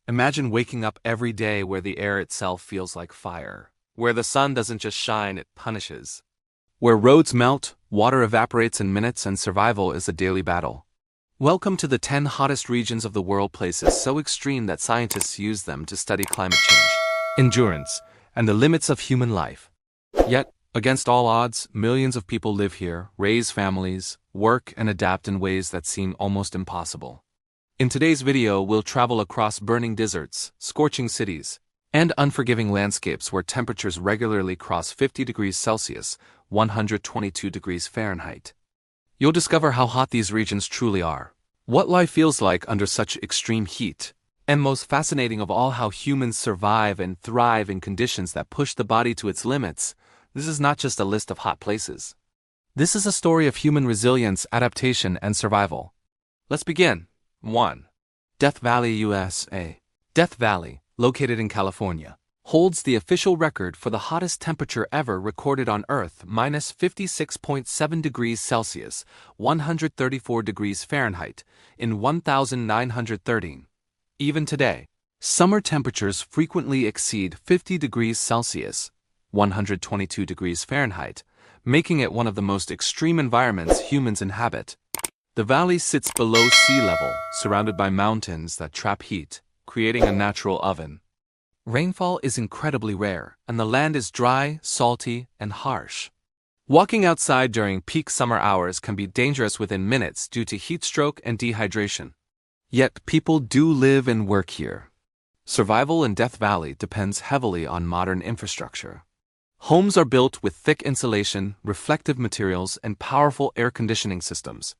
Imagine waking up every day where the air itself feels like fire, where the sun doesn't just shine, it punishes. Where roads melt, water evaporates in minutes, and survival is a daily battle. Welcome to the 10 hottest regions of the world, places so extreme that scientists use them to study climate change, endurance, and the limits of human life. Yet, against all odds, millions of people live here, raise families, work, and adapt in ways that seem almost impossible. In today's video, we'll travel across burning deserts, scorching cities, and unforgiving landscapes where temperatures regularly cross 50 degrees Celsius, 122 degrees Fahrenheit. You'll discover how hot these regions truly are, what life feels like under such extreme heat, and most fascinating of all, how humans survive and thrive in conditions that push the body to its limits. This is not just a list of hot places. This is a story of human resilience, adaptation, and survival. Let's begin. 1. Death Valley, USA. Death Valley, located in California, holds the official record for the hottest temperature ever recorded on Earth, minus 56.7 degrees Celsius, 134 degrees Fahrenheit, in 1913. Even today, summer temperatures frequently exceed 50 degrees Celsius, 122 degrees Fahrenheit, making it one of the most extreme environments humans inhabit. The valley sits below sea level, surrounded by mountains that trap heat, creating a natural oven. Rainfall is incredibly rare, and the land is dry, salty, and harsh. Walking outside during peak summer hours can be dangerous within minutes due to heat stroke and dehydration. Yet people do live and work here. Survival in Death Valley depends heavily on modern infrastructure. Homes are built with thick insulation, reflective materials, and powerful air conditioning systems.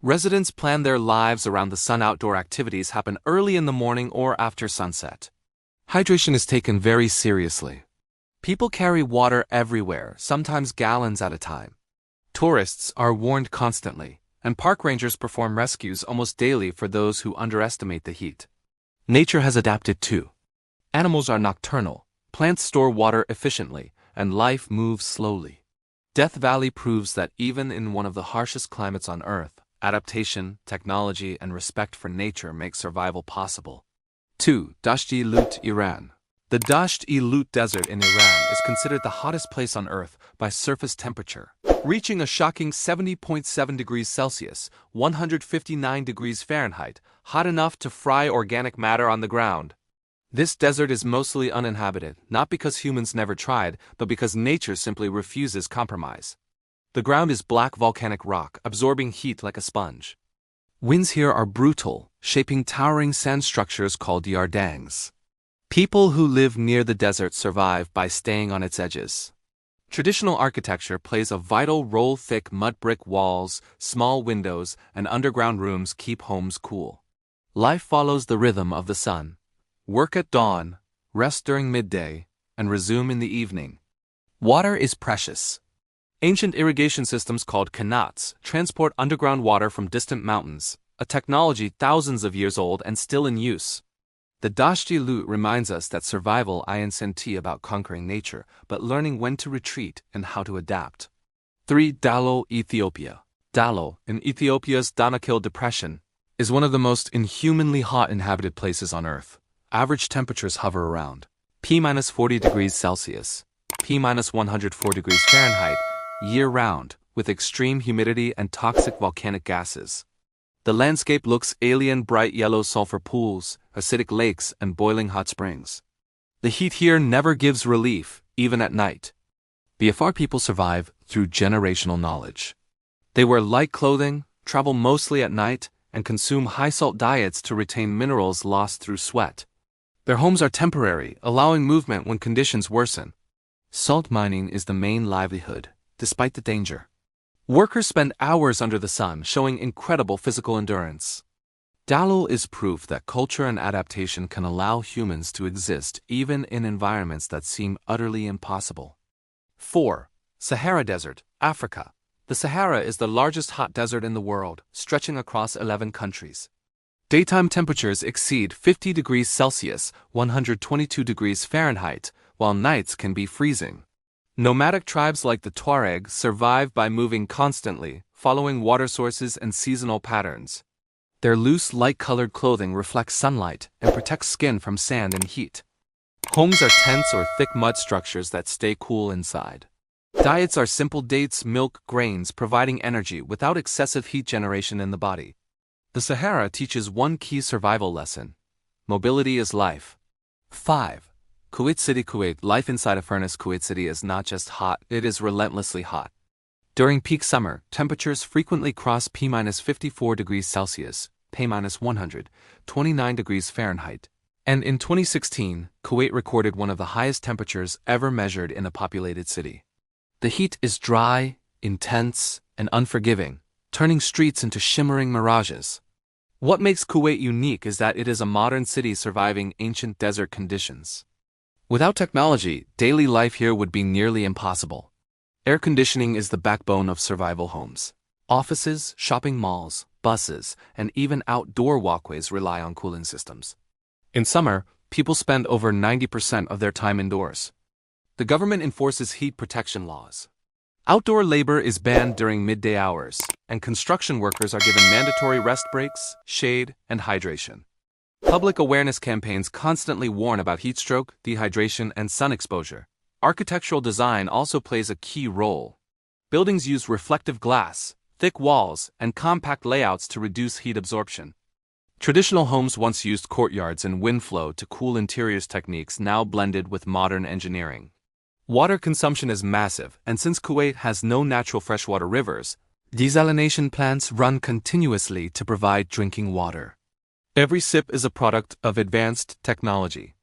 Residents plan their lives around the sun. Outdoor activities happen early in the morning or after sunset. Hydration is taken very seriously. People carry water everywhere, sometimes gallons at a time. Tourists are warned constantly, and park rangers perform rescues almost daily for those who underestimate the heat. Nature has adapted too. Animals are nocturnal, plants store water efficiently, and life moves slowly. Death Valley proves that even in one of the harshest climates on Earth, adaptation, technology, and respect for nature make survival possible. 2. Dasht-e-Lut, Iran. The Dasht-e-Lut Desert in Iran is considered the hottest place on Earth by surface temperature, reaching a shocking 70.7 degrees Celsius, 159 degrees Fahrenheit, hot enough to fry organic matter on the ground. This desert is mostly uninhabited, not because humans never tried, but because nature simply refuses compromise. The ground is black volcanic rock, absorbing heat like a sponge. Winds here are brutal, shaping towering sand structures called yardangs. People who live near the desert survive by staying on its edges. Traditional architecture plays a vital role. Thick mud brick walls, small windows, and underground rooms keep homes cool. Life follows the rhythm of the sun. Work at dawn, rest during midday, and resume in the evening. Water is precious. Ancient irrigation systems called qanats transport underground water from distant mountains, a technology thousands of years old and still in use. The Dasht-e-Lut reminds us that survival isn't about conquering nature, but learning when to retreat and how to adapt. 3. Dalo, Ethiopia. Dalo, in Ethiopia's Danakil Depression, is one of the most inhumanly hot inhabited places on Earth. Average temperatures hover around P-40 degrees Celsius, P-104 degrees Fahrenheit, year-round, with extreme humidity and toxic volcanic gases. The landscape looks alien: bright yellow sulfur pools, acidic lakes, and boiling hot springs. The heat here never gives relief, even at night. The Afar people survive through generational knowledge. They wear light clothing, travel mostly at night, and consume high-salt diets to retain minerals lost through sweat. Their homes are temporary, allowing movement when conditions worsen. Salt mining is the main livelihood, despite the danger. Workers spend hours under the sun, showing incredible physical endurance. Dalo is proof that culture and adaptation can allow humans to exist even in environments that seem utterly impossible. 4. Sahara Desert, Africa. The Sahara is the largest hot desert in the world, stretching across 11 countries. Daytime temperatures exceed 50 degrees Celsius, 122 degrees Fahrenheit, while nights can be freezing. Nomadic tribes like the Tuareg survive by moving constantly, following water sources and seasonal patterns. Their loose, light-colored clothing reflects sunlight and protects skin from sand and heat. Homes are tents or thick mud structures that stay cool inside. Diets are simple dates, milk, grains, providing energy without excessive heat generation in the body. The Sahara teaches one key survival lesson: mobility is life. 5. Kuwait City, Kuwait. Life inside a furnace. Kuwait City is not just hot, it is relentlessly hot. During peak summer, temperatures frequently cross P-54 degrees Celsius, P-129 degrees Fahrenheit. And in 2016, Kuwait recorded one of the highest temperatures ever measured in a populated city. The heat is dry, intense, and unforgiving, turning streets into shimmering mirages. What makes Kuwait unique is that it is a modern city surviving ancient desert conditions. Without technology, daily life here would be nearly impossible. Air conditioning is the backbone of survival homes. Offices, shopping malls, buses, and even outdoor walkways rely on cooling systems. In summer, people spend over 90% of their time indoors. The government enforces heat protection laws. Outdoor labor is banned during midday hours, and construction workers are given mandatory rest breaks, shade, and hydration. Public awareness campaigns constantly warn about heat stroke, dehydration, and sun exposure. Architectural design also plays a key role. Buildings use reflective glass, thick walls, and compact layouts to reduce heat absorption. Traditional homes once used courtyards and wind flow to cool interiors, techniques now blended with modern engineering. Water consumption is massive, and since Kuwait has no natural freshwater rivers, desalination plants run continuously to provide drinking water. Every sip is a product of advanced technology.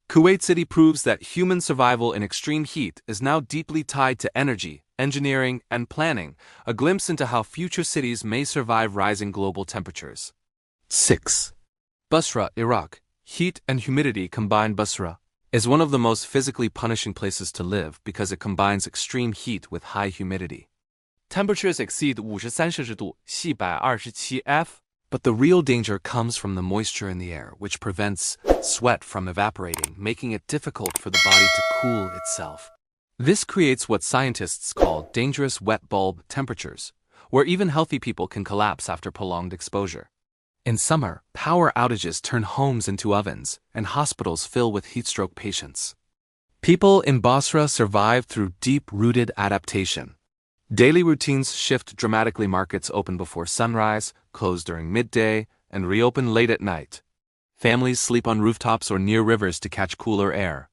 Kuwait City proves that human survival in extreme heat is now deeply tied to energy, engineering, and planning, a glimpse into how future cities may survive rising global temperatures. 6. Basra, Iraq. Heat and humidity combined. Basra is one of the most physically punishing places to live because it combines extreme heat with high humidity. Temperatures exceed 53 摄氏度, 127 F. But the real danger comes from the moisture in the air, which prevents sweat from evaporating, making it difficult for the body to cool itself. This creates what scientists call dangerous wet bulb temperatures, where even healthy people can collapse after prolonged exposure. In summer, power outages turn homes into ovens, and hospitals fill with heatstroke patients. People in Basra survive through deep-rooted adaptation. Daily routines shift dramatically. Markets open before sunrise, close during midday, and reopen late at night. Families sleep on rooftops or near rivers to catch cooler air.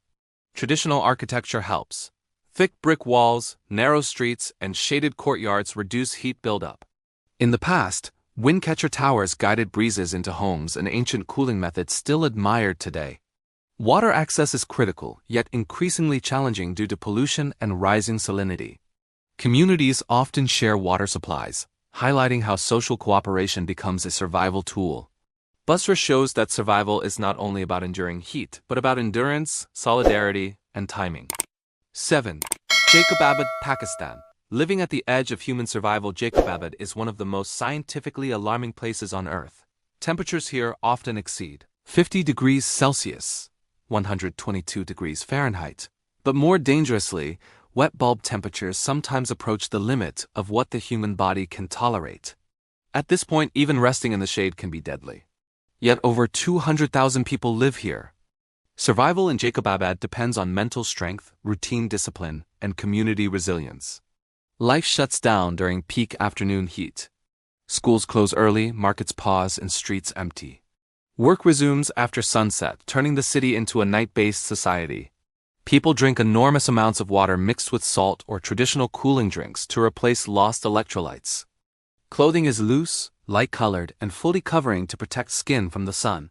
Traditional architecture helps. Thick brick walls, narrow streets, and shaded courtyards reduce heat buildup. In the past, windcatcher towers guided breezes into homes, an ancient cooling method still admired today. Water access is critical, yet increasingly challenging due to pollution and rising salinity. Communities often share water supplies, highlighting how social cooperation becomes a survival tool. Basra shows that survival is not only about enduring heat, but about endurance, solidarity, and timing. 7. Jacobabad, Pakistan. Living at the edge of human survival, Jacobabad is one of the most scientifically alarming places on Earth. Temperatures here often exceed 50 degrees Celsius, 122 degrees Fahrenheit. But more dangerously, wet bulb temperatures sometimes approach the limit of what the human body can tolerate. At this point, even resting in the shade can be deadly. Yet over 200,000 people live here. Survival in Jacobabad depends on mental strength, routine discipline, and community resilience. Life shuts down during peak afternoon heat. Schools close early, markets pause, and streets empty. Work resumes after sunset, turning the city into a night-based society. People drink enormous amounts of water mixed with salt or traditional cooling drinks to replace lost electrolytes. Clothing is loose, light-colored, and fully covering to protect skin from the sun.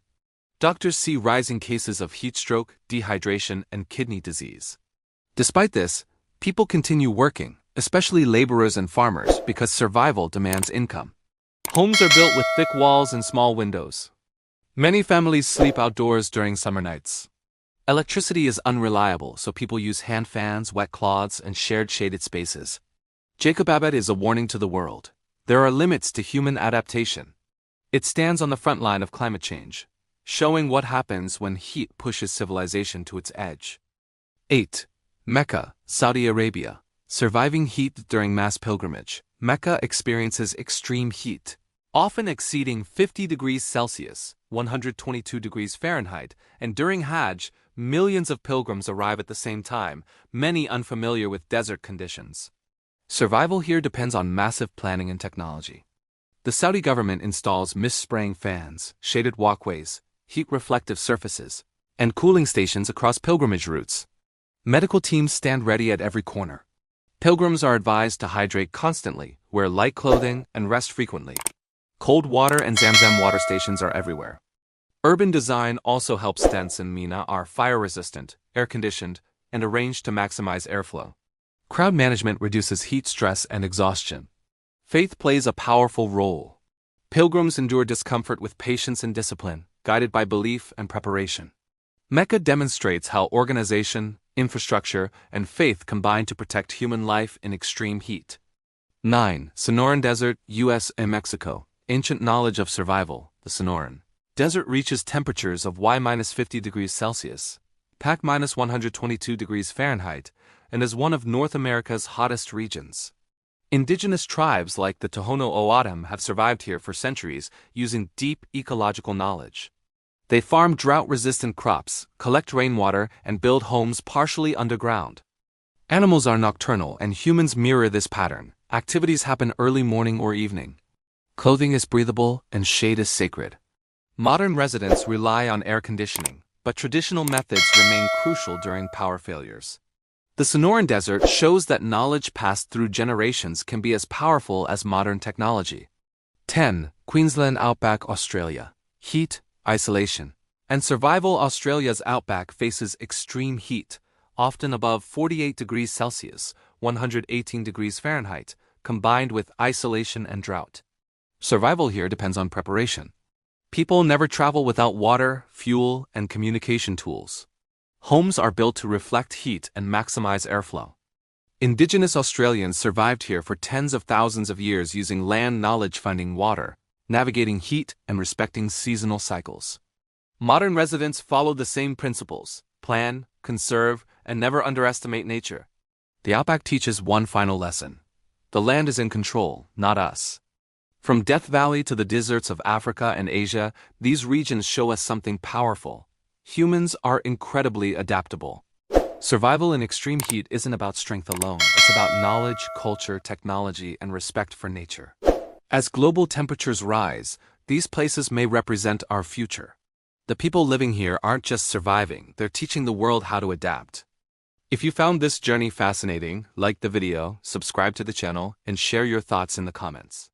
Doctors see rising cases of heat stroke, dehydration, and kidney disease. Despite this, people continue working, especially laborers and farmers, because survival demands income. Homes are built with thick walls and small windows. Many families sleep outdoors during summer nights. Electricity is unreliable, so people use hand fans, wet cloths, and shared shaded spaces. Jacobabad is a warning to the world. There are limits to human adaptation. It stands on the front line of climate change, showing what happens when heat pushes civilization to its edge. 8. Mecca, Saudi Arabia. Surviving heat during mass pilgrimage. Mecca experiences extreme heat. often exceeding 50 degrees Celsius, 122 degrees Fahrenheit, and during Hajj, millions of pilgrims arrive at the same time, many unfamiliar with desert conditions. Survival here depends on massive planning and technology. The Saudi government installs mist-spraying fans, shaded walkways, heat-reflective surfaces, and cooling stations across pilgrimage routes. Medical teams stand ready at every corner. Pilgrims are advised to hydrate constantly, wear light clothing, and rest frequently. Cold water and Zamzam water stations are everywhere. Urban design also helps. Tents in Mina are fire-resistant, air-conditioned, and arranged to maximize airflow. Crowd management reduces heat stress and exhaustion. Faith plays a powerful role. Pilgrims endure discomfort with patience and discipline, guided by belief and preparation. Mecca demonstrates how organization, infrastructure, and faith combine to protect human life in extreme heat. 9. Sonoran Desert, U.S. and Mexico. Ancient knowledge of survival. The Sonoran Desert reaches temperatures of Y-50 degrees Celsius, PAC-122 degrees Fahrenheit, and is one of North America's hottest regions. Indigenous tribes like the Tohono O'odham have survived here for centuries using deep ecological knowledge. They farm drought-resistant crops, collect rainwater, and build homes partially underground. Animals are nocturnal and humans mirror this pattern. Activities happen early morning or evening. Clothing is breathable and shade is sacred. Modern residents rely on air conditioning, but traditional methods remain crucial during power failures. The Sonoran Desert shows that knowledge passed through generations can be as powerful as modern technology. 10. Queensland Outback, Australia. Heat, isolation, and survival. Australia's outback faces extreme heat, often above 48 degrees Celsius, 118 degrees Fahrenheit, combined with isolation and drought. Survival here depends on preparation. People never travel without water, fuel, and communication tools. Homes are built to reflect heat and maximize airflow. Indigenous Australians survived here for tens of thousands of years using land knowledge, finding water, navigating heat, and respecting seasonal cycles. Modern residents follow the same principles: plan, conserve, and never underestimate nature. The outback teaches one final lesson: the land is in control, not us. From Death Valley to the deserts of Africa and Asia, these regions show us something powerful. Humans are incredibly adaptable. Survival in extreme heat isn't about strength alone, it's about knowledge, culture, technology, and respect for nature. As global temperatures rise, these places may represent our future. The people living here aren't just surviving, they're teaching the world how to adapt. If you found this journey fascinating, like the video, subscribe to the channel, and share your thoughts in the comments.